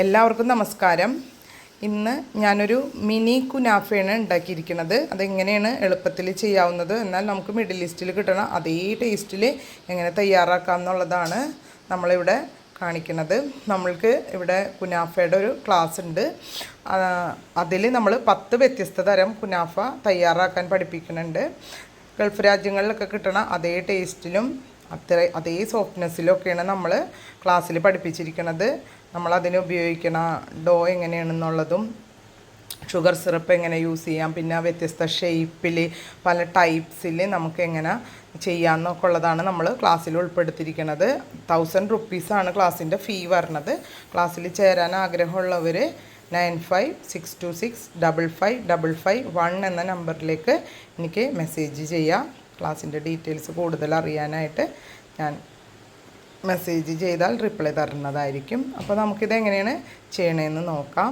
എല്ലാവർക്കും നമസ്കാരം. ഇന്ന് ഞാനൊരു മിനി കുനാഫയാണ് ഉണ്ടാക്കിയിരിക്കുന്നത്. അതെങ്ങനെയാണ് എളുപ്പത്തിൽ ചെയ്യാവുന്നത്, എന്നാൽ നമുക്ക് മിഡിൽ ഈസ്റ്റിൽ കിട്ടണ അതേ ടേസ്റ്റിൽ എങ്ങനെ തയ്യാറാക്കാം എന്നുള്ളതാണ് നമ്മളിവിടെ കാണിക്കുന്നത്. നമ്മൾക്ക് ഇവിടെ കുനാഫയുടെ ഒരു ക്ലാസ് ഉണ്ട്. അതിൽ നമ്മൾ 10 വ്യത്യസ്ത തരം കുനാഫ തയ്യാറാക്കാൻ പഠിപ്പിക്കുന്നുണ്ട്. ഗൾഫ് രാജ്യങ്ങളിലൊക്കെ കിട്ടണ അതേ ടേസ്റ്റിലും അതേ സോഫ്റ്റ്നെസ്സിലൊക്കെയാണ് നമ്മൾ ക്ലാസ്സിൽ പഠിപ്പിച്ചിരിക്കുന്നത്. നമ്മളതിന് ഉപയോഗിക്കണ ഡോ എങ്ങനെയാണെന്നുള്ളതും ഷുഗർ സിറപ്പ് എങ്ങനെ യൂസ് ചെയ്യാം, പിന്നെ വ്യത്യസ്ത ഷേപ്പിൽ പല ടൈപ്സിൽ നമുക്ക് എങ്ങനെ ചെയ്യാമെന്നൊക്കെ ഉള്ളതാണ് നമ്മൾ ക്ലാസ്സിൽ ഉൾപ്പെടുത്തിയിരിക്കുന്നത്. 1000 റുപ്പീസാണ് ക്ലാസ്സിൻ്റെ ഫീ വരുന്നത്. ക്ലാസ്സിൽ ചേരാൻ ആഗ്രഹമുള്ളവർ 9562655551 എന്ന നമ്പറിലേക്ക് എനിക്ക് മെസ്സേജ് ചെയ്യാം. ക്ലാസ്സിൻ്റെ ഡീറ്റെയിൽസ് കൂടുതൽ അറിയാനായിട്ട് ഞാൻ മെസ്സേജ് ചെയ്താൽ റിപ്ലൈ തരുന്നതായിരിക്കും. അപ്പോൾ നമുക്കിത് എങ്ങനെയാണ് ചെയ്യണമെന്ന് നോക്കാം.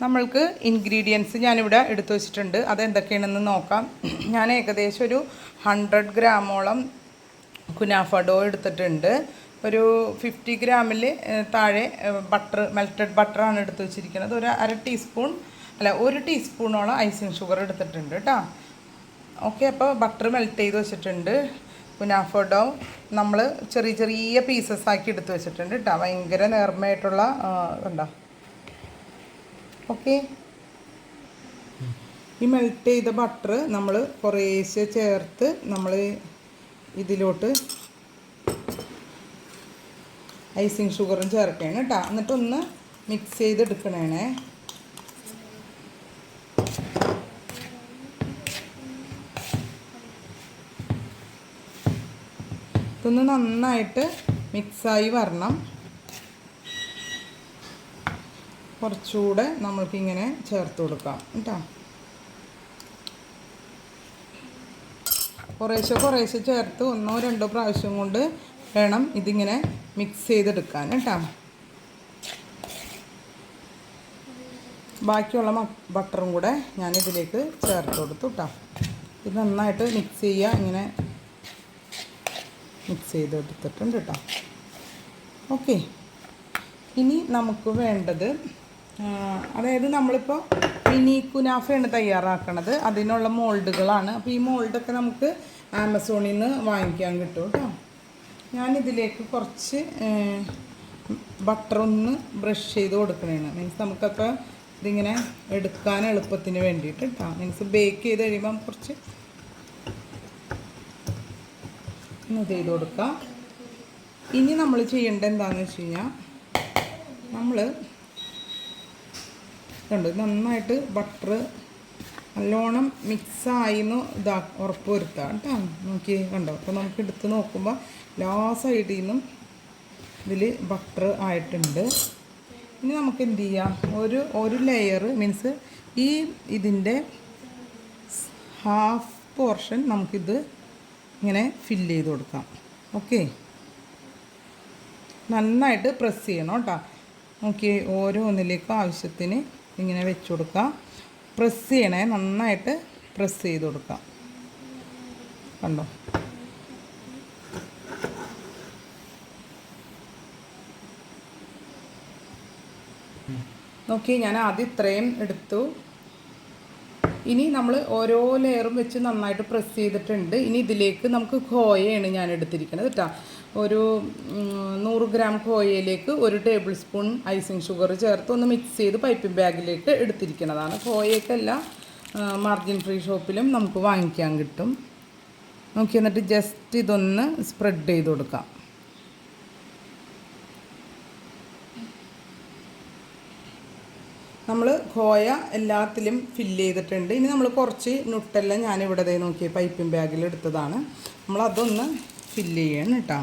നമ്മൾക്ക് ഇൻഗ്രീഡിയൻസ് ഞാനിവിടെ എടുത്തു വച്ചിട്ടുണ്ട്. അതെന്തൊക്കെയാണെന്ന് നോക്കാം. ഞാൻ ഏകദേശം ഒരു 100 ഗ്രാമോളം കുനാഫ ഡോ എടുത്തിട്ടുണ്ട്. ഒരു 50 ഗ്രാമിൽ താഴെ മെൽറ്റഡ് ബട്ടറാണ് എടുത്ത് വെച്ചിരിക്കുന്നത്. ഒരു 1 ടീസ്പൂണോളം ഐസിങ് ഷുഗർ എടുത്തിട്ടുണ്ട് കേട്ടോ. ഓക്കെ, അപ്പോൾ ബട്ടർ മെൽറ്റ് ചെയ്ത് വെച്ചിട്ടുണ്ട്. കുനാഫ ഡോ നമ്മൾ ചെറിയ ചെറിയ പീസസ് ആക്കി എടുത്ത് വെച്ചിട്ടുണ്ട് കേട്ടോ. ഭയങ്കര നേർമയായിട്ടുള്ള ഉണ്ടോ. ഓക്കെ, ഈ മെൽറ്റ് ചെയ്ത ബട്ടർ നമ്മൾ കുറേശ്ശെ ചേർത്ത് നമ്മൾ ഇതിലോട്ട് ഐസിങ് ഷുഗറും ചേർക്കണം കേട്ടോ. എന്നിട്ടൊന്ന് മിക്സ് ചെയ്തെടുക്കണേ. ഇതൊന്ന് നന്നായിട്ട് മിക്സായി വരണം. കുറച്ചുകൂടെ നമ്മൾക്കിങ്ങനെ ചേർത്ത് കൊടുക്കാം കേട്ടോ. കുറേശ്ശെ ചേർത്ത് 1-2 പ്രാവശ്യം കൊണ്ട് വേണം ഇതിങ്ങനെ മിക്സ് ചെയ്തെടുക്കാൻ കേട്ടോ. ബാക്കിയുള്ള ബട്ടറും കൂടെ ഞാനിതിലേക്ക് ചേർത്ത് കൊടുത്തു കേട്ടോ. ഇത് നന്നായിട്ട് മിക്സ് ചെയ്യുക. ഇങ്ങനെ മിക്സ് ചെയ്തെടുത്തിട്ടുണ്ട് കേട്ടോ. ഓക്കെ, ഇനി നമുക്ക് വേണ്ടത് അതായത് നമ്മളിപ്പോൾ മിനി കുനാഫയാണ് തയ്യാറാക്കണത്. അതിനുള്ള മോൾഡുകളാണ്. അപ്പോൾ ഈ മോൾഡൊക്കെ നമുക്ക് ആമസോണിൽ നിന്ന് വാങ്ങിക്കാൻ കിട്ടും കേട്ടോ. ഞാനിതിലേക്ക് കുറച്ച് ബട്ടറൊന്ന് ബ്രഷ് ചെയ്ത് കൊടുക്കണേണ്. മീൻസ് നമുക്കൊക്കെ ഇതിങ്ങനെ എടുക്കാൻ എളുപ്പത്തിന് വേണ്ടിയിട്ട് കേട്ടോ. മീൻസ് ബേക്ക് ചെയ്ത് കഴിയുമ്പം കുറച്ച് ഒന്ന് ചെയ്ത് കൊടുക്കാം. ഇനി നമ്മൾ ചെയ്യേണ്ടത് എന്താണെന്ന് വെച്ച് കഴിഞ്ഞാൽ, നമ്മൾ കണ്ടു നന്നായിട്ട് ബട്ടർ നല്ലോണം മിക്സായിന്ന് ഉറപ്പ് വരുത്താം കേട്ടോ. നോക്കി കണ്ടോ. അപ്പോൾ നമുക്ക് എടുത്ത് നോക്കുമ്പോൾ എല്ലാ സൈഡിൽ നിന്നും ഇതിൽ ബട്ടർ ആയിട്ടുണ്ട്. ഇനി നമുക്ക് എന്ത് ചെയ്യാം, ഒരു ലെയർ മീൻസ് ഇതിൻ്റെ ഹാഫ് പോർഷൻ നമുക്കിത് ഇങ്ങനെ ഫില്ല് ചെയ്ത് കൊടുക്കാം. ഓക്കെ, നന്നായിട്ട് പ്രസ് ചെയ്യണം കേട്ടോ. നോക്കി ഓരോന്നിലേക്കും ആവശ്യത്തിന് ഇങ്ങനെ വെച്ച് കൊടുക്കാം. പ്രസ് ചെയ്യണേ, നന്നായിട്ട് പ്രസ് ചെയ്ത് കൊടുക്കാം. കണ്ടോ. നോക്കി, ഞാൻ ആദ്യം ഇത്രയും എടുത്തു. ഇനി നമ്മൾ ഓരോ ലെയറും വെച്ച് നന്നായിട്ട് പ്രസ് ചെയ്തിട്ടുണ്ട്. ഇനി ഇതിലേക്ക് നമുക്ക് ഖോയയാണ് ഞാൻ എടുത്തിരിക്കുന്നത് കേട്ടോ. ഒരു 100 ഗ്രാം ഖോയയിലേക്ക് 1 ടേബിൾ സ്പൂൺ ഐസിങ് ഷുഗർ ചേർത്ത് ഒന്ന് മിക്സ് ചെയ്ത് പൈപ്പിംഗ് ബാഗിലേക്ക് എടുത്തിരിക്കുന്നതാണ്. ഖോയയൊക്കെ എല്ലാ മാർജിൻ ഫ്രീ ഷോപ്പിലും നമുക്ക് വാങ്ങിക്കാൻ കിട്ടും. നോക്കി, എന്നിട്ട് ജസ്റ്റ് ഇതൊന്ന് സ്പ്രെഡ് ചെയ്ത് കൊടുക്കാം. നമ്മൾ ഖോയ എല്ലാത്തിലും ഫില്ല് ചെയ്തിട്ടുണ്ട്. ഇനി നമ്മൾ കുറച്ച് നുട്ടെല്ലാം ഞാനിവിടെ നോക്കി പൈപ്പിംഗ് ബാഗിൽ എടുത്തതാണ്. നമ്മളതൊന്ന് ഫില്ല് ചെയ്യണം കേട്ടോ.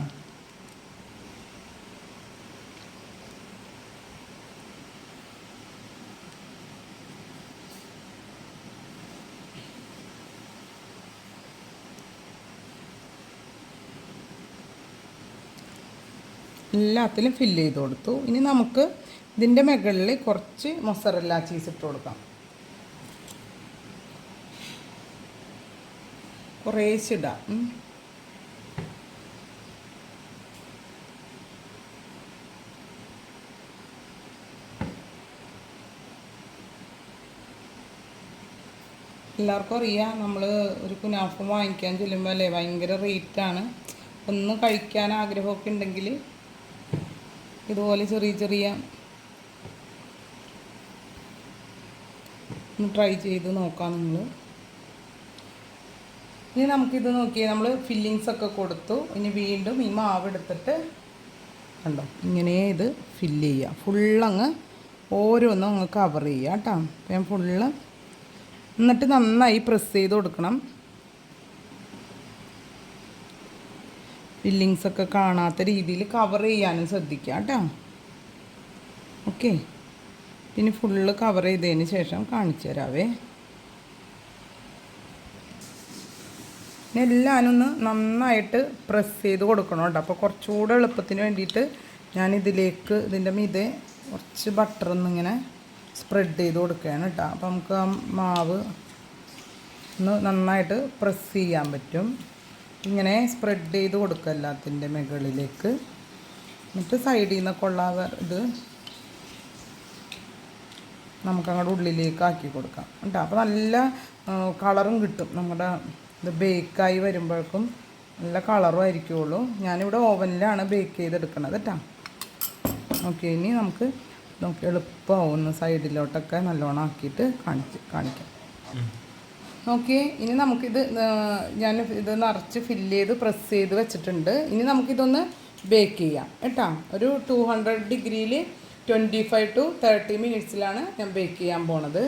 എല്ലാത്തിലും ഫില്ല് ചെയ്ത് കൊടുത്തു. ഇനി നമുക്ക് ഇതിൻ്റെ മുകളിൽ കുറച്ച് മൊസറല്ല ചീസ് ഇട്ട് കൊടുക്കാം. കുറേശ്ശിടാം. എല്ലാവർക്കും അറിയാം, നമ്മൾ ഒരു കുനാഫ വാങ്ങിക്കാൻ ചെല്ലുമ്പോൾ അല്ലേ ഭയങ്കര റേറ്റാണ്. ഒന്ന് കഴിക്കാൻ ആഗ്രഹമൊക്കെ ഉണ്ടെങ്കിൽ ഇതുപോലെ ചെറിയ ചെറിയ ഒന്ന് ട്രൈ ചെയ്ത് നോക്കാം നിങ്ങൾ. ഇനി നമുക്കിത് നോക്കിയാൽ നമ്മൾ ഫില്ലിങ്സ് ഒക്കെ കൊടുത്തു. ഇനി വീണ്ടും ഈ മാവ് എടുത്തിട്ട് കണ്ടോ ഇങ്ങനെ ഇത് ഫില്ല് ചെയ്യുക. ഫുള്ളങ്ങ് ഓരോന്നും അങ്ങ് കവർ ചെയ്യുക കേട്ടോ. അപ്പം ഞാൻ ഫുള്ള് എന്നിട്ട് നന്നായി പ്രസ് ചെയ്ത് കൊടുക്കണം. ഫില്ലിങ്സൊക്കെ കാണാത്ത രീതിയിൽ കവർ ചെയ്യാനും ശ്രദ്ധിക്കുക കേട്ടോ. ഓക്കെ, പിന്നെ ഫുള്ള് കവർ ചെയ്തതിന് ശേഷം കാണിച്ചു തരാവേ. എല്ലാവരും ഒന്ന് നന്നായിട്ട് പ്രസ് ചെയ്ത് കൊടുക്കണം കേട്ടോ. അപ്പോൾ കുറച്ചുകൂടെ എളുപ്പത്തിന് വേണ്ടിയിട്ട് ഞാനിതിലേക്ക് ഇതിൻ്റെ മീതെ കുറച്ച് ബട്ടർ ഒന്നിങ്ങനെ സ്പ്രെഡ് ചെയ്ത് കൊടുക്കുകയാണ് കേട്ടോ. അപ്പോൾ നമുക്ക് ആ മാവ് ഒന്ന് നന്നായിട്ട് പ്രസ് ചെയ്യാൻ പറ്റും. ഇങ്ങനെ സ്പ്രെഡ് ചെയ്ത് കൊടുക്കുക എല്ലാത്തിൻ്റെ മുകളിലേക്ക്. എന്നിട്ട് സൈഡിൽ നിന്നൊക്കെ ഉള്ള ഇത് നമുക്കങ്ങോട്ട് ഉള്ളിലേക്ക് ആക്കി കൊടുക്കാം കേട്ടോ. അപ്പോൾ നല്ല കളറും കിട്ടും. നമ്മുടെ ഇത് ബേക്കായി വരുമ്പോഴേക്കും നല്ല കളറും ആയിരിക്കുള്ളൂ. ഞാനിവിടെ ഓവനിലാണ് ബേക്ക് ചെയ്തെടുക്കണത് കേട്ടോ. ഓക്കെ, ഇനി നമുക്ക് എളുപ്പമാവുന്ന സൈഡിലോട്ടൊക്കെ നല്ലോണം ആക്കിയിട്ട് കാണിക്കാം. ഓക്കെ, ഇനി നമുക്കിത് ഞാൻ ഇത് നിറച്ച് ഫില്ല് ചെയ്ത് പ്രസ് ചെയ്ത് വെച്ചിട്ടുണ്ട്. ഇനി നമുക്കിതൊന്ന് ബേക്ക് ചെയ്യാം കേട്ടോ. ഒരു 200 ഡിഗ്രിയിൽ 25 to 30 മിനിറ്റ്സിലാണ് ഞാൻ ബേക്ക് ചെയ്യാൻ പോണത്.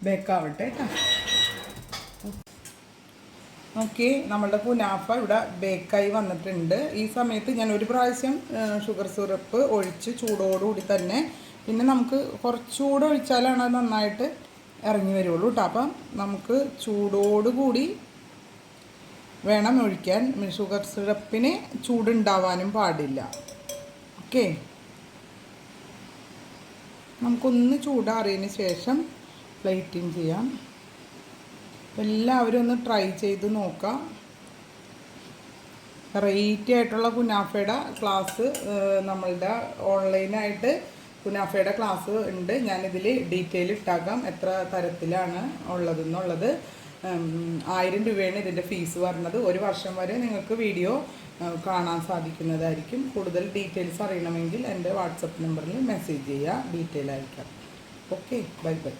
ബേക്കാവട്ടെ കേട്ടോ. ഓക്കെ, നമ്മളുടെ കുനാഫ ഇവിടെ ബേക്കായി വന്നിട്ടുണ്ട്. ഈ സമയത്ത് ഞാൻ ഒരു പ്രാവശ്യം ഷുഗർ സിറപ്പ് ഒഴിച്ച് ചൂടോടുകൂടി തന്നെ, പിന്നെ നമുക്ക് കുറച്ചുകൂടെ ഒഴിച്ചാലാണ് അത് നന്നായിട്ട് ഇറങ്ങി വരുള്ളൂ കേട്ടോ. അപ്പം നമുക്ക് ചൂടോടുകൂടി വേണം ഒഴിക്കാൻ. ഷുഗർ സിറപ്പിന് ചൂടുണ്ടാവാനും പാടില്ല. ഓക്കെ, നമുക്കൊന്ന് ചൂടാറിയതിന് ശേഷം പ്ലേറ്റിംഗ് ചെയ്യാം. എല്ലാവരും ഒന്ന് ട്രൈ ചെയ്ത് നോക്കാം. വെറൈറ്റി ആയിട്ടുള്ള കുനാഫയുടെ ക്ലാസ് നമ്മളുടെ ഓൺലൈനായിട്ട് കുനാഫയുടെ ക്ലാസ് ഉണ്ട്. ഞാനിതിൽ ഡീറ്റെയിൽ ഇട്ടാക്കാം എത്ര തരത്തിലാണ് ഉള്ളതെന്നുള്ളത്. 1000 രൂപയാണ് ഇതിൻ്റെ ഫീസ് വരുന്നത്. 1 വർഷം വരെ നിങ്ങൾക്ക് വീഡിയോ കാണാൻ സാധിക്കുന്നതായിരിക്കും. കൂടുതൽ ഡീറ്റെയിൽസ് അറിയണമെങ്കിൽ എൻ്റെ വാട്സപ്പ് നമ്പറിൽ മെസ്സേജ് ചെയ്യുക, ഡീറ്റെയിൽ അയക്കാം. Okay, bye bye.